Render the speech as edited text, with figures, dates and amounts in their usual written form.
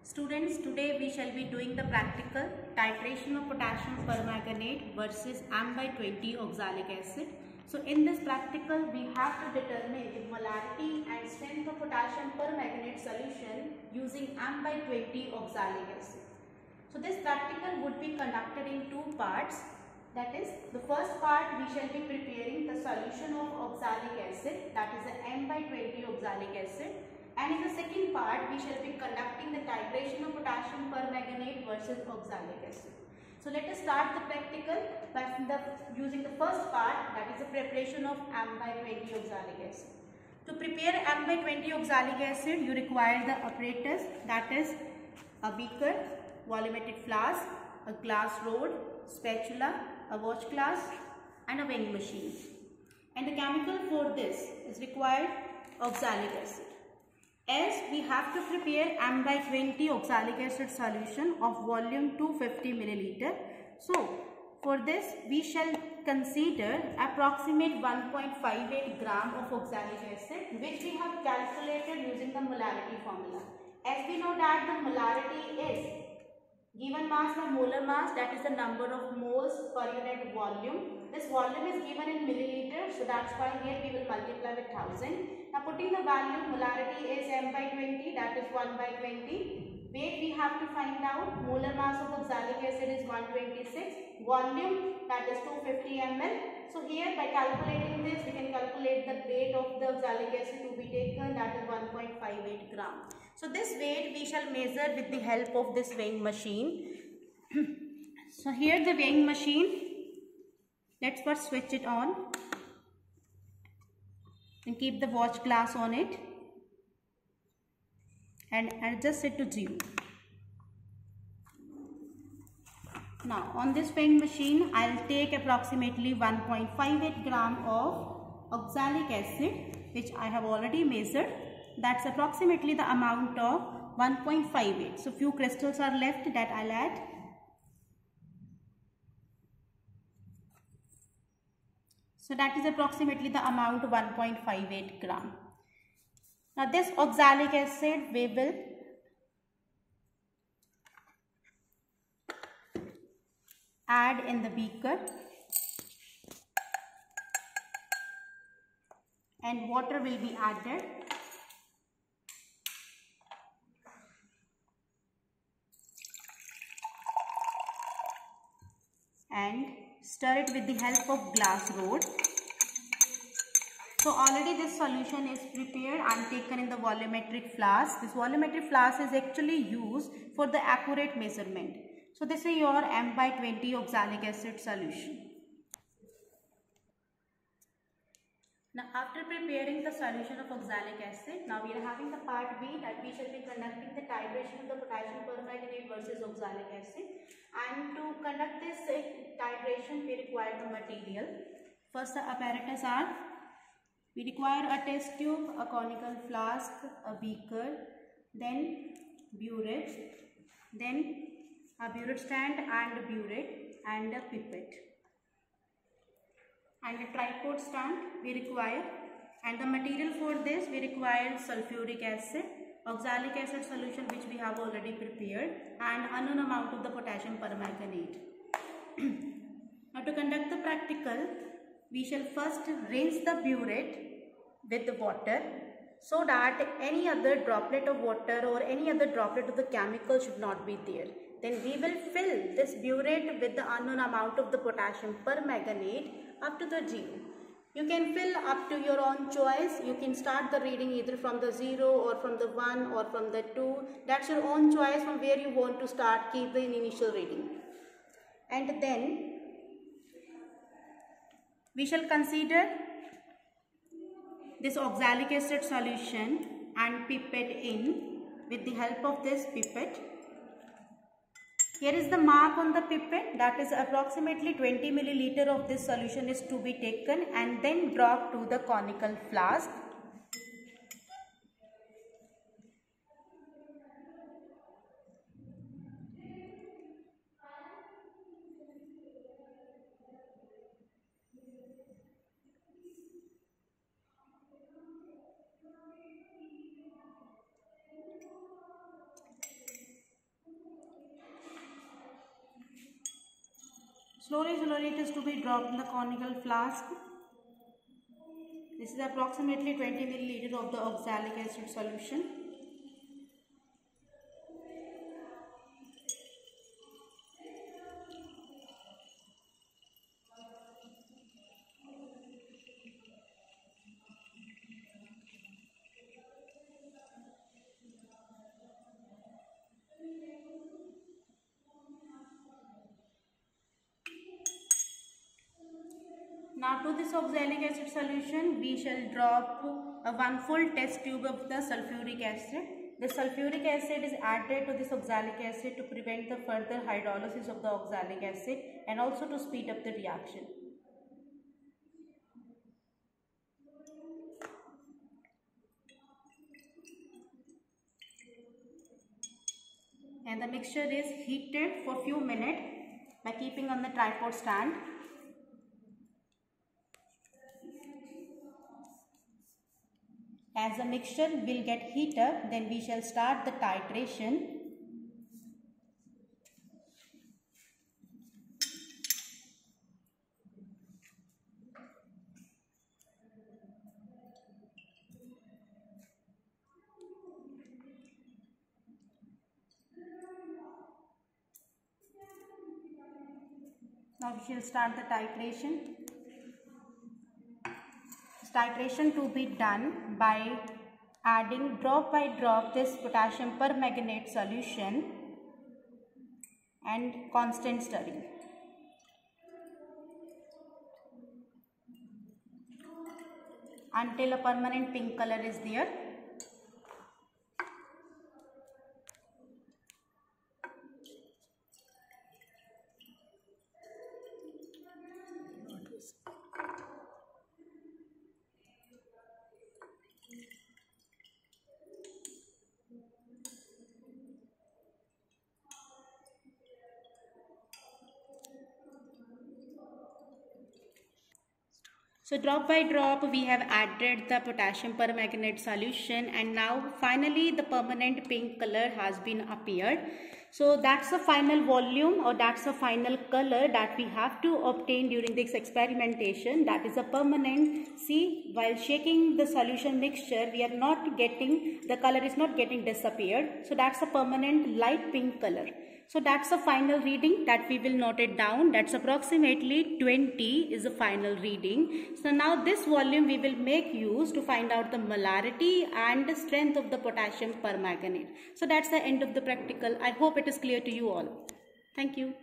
Students, today we shall be doing the practical titration of potassium permanganate versus M by 20 oxalic acid. So in this practical we have to determine the molarity and strength of potassium permanganate solution using M by 20 oxalic acid. So this practical would be conducted in two parts. That is, the first part we shall be preparing the solution of oxalic acid, that is the M by 20 oxalic acid. And in the second part, we shall be conducting the titration of potassium permanganate versus oxalic acid. So let us start the practical by using the first part, that is the preparation of M by 20 oxalic acid. To prepare M by 20 oxalic acid, you require the apparatus, that is a beaker, volumetric flask, a glass rod, spatula, a watch glass and a weighing machine. And the chemical for this is required oxalic acid. As we have to prepare M by 20 oxalic acid solution of volume 250 milliliter. So for this we shall consider approximate 1.58 gram of oxalic acid, which we have calculated using the molarity formula. As we know that the molarity is given mass by molar mass, that is the number of moles per unit volume. This volume is given in milliliters, so that's why here we will multiply with 1000. Now putting the value, molarity is M by 20, that is 1 by 20. Weight we have to find out, molar mass of oxalic acid is 126, volume that is 250 ml. So here by calculating this, we can calculate the weight of the oxalic acid to be taken, that is 1.58 gram. So this weight we shall measure with the help of this weighing machine. So here the weighing machine, let's first switch it on and keep the watch glass on it and adjust it to 0. Now on this weighing machine, I'll take approximately 1.58 gram of oxalic acid, which I have already measured. That's approximately the amount of 1.58. So few crystals are left that I'll add. So that is approximately the amount 1.58 gram. Now this oxalic acid we will add in the beaker and water will be added. And stir it with the help of glass rod. So already this solution is prepared and taken in the volumetric flask. This volumetric flask is actually used for the accurate measurement. So this is your M by 20 oxalic acid solution. Now after preparing the solution of oxalic acid, now we are having the part B, that we shall be conducting the titration of the potassium permanganate versus oxalic acid. And to conduct this titration, we require the material. First the apparatus are, we require a test tube, a conical flask, a beaker, then burette, then a burette stand and a burette and a pipette. And a tripod stand we require, and the material for this we require sulfuric acid, oxalic acid solution which we have already prepared, and unknown amount of the potassium permanganate. Now to conduct the practical, we shall first rinse the burette with the water so that any other droplet of water or any other droplet of the chemical should not be there. Then we will fill this burette with the unknown amount of the potassium permanganate up to the 0. You can fill up to your own choice. You can start the reading either from the 0 or from the 1 or from the 2. That's your own choice from where you want to start. Keep the initial reading. And then we shall consider this oxalic acid solution and pipette in with the help of this pipette. Here is the mark on the pipette, that is approximately 20 milliliter of this solution is to be taken and then brought to the conical flask. Slowly it is to be dropped in the conical flask. This is approximately 20 milliliter of the oxalic acid solution. Now to this oxalic acid solution, we shall drop one full test tube of the sulfuric acid. The sulfuric acid is added to this oxalic acid to prevent the further hydrolysis of the oxalic acid and also to speed up the reaction. And the mixture is heated for few minutes by keeping on the tripod stand. As the mixture will get heat up, then we shall start the titration. Now we shall start the titration. Titration to be done by adding drop by drop this potassium permanganate solution and constant stirring. Until a permanent pink color is there. So drop by drop we have added the potassium permanganate solution, and now finally the permanent pink color has been appeared. So that's the final volume, or that's the final color that we have to obtain during this experimentation. That is a permanent. See, while shaking the solution mixture, we are not getting, the color is not getting disappeared. So that's a permanent light pink color. So that's the final reading that we will note it down. That's approximately 20 is the final reading. So now this volume we will make use to find out the molarity and the strength of the potassium permanganate. So that's the end of the practical. I hope it is clear to you all. Thank you.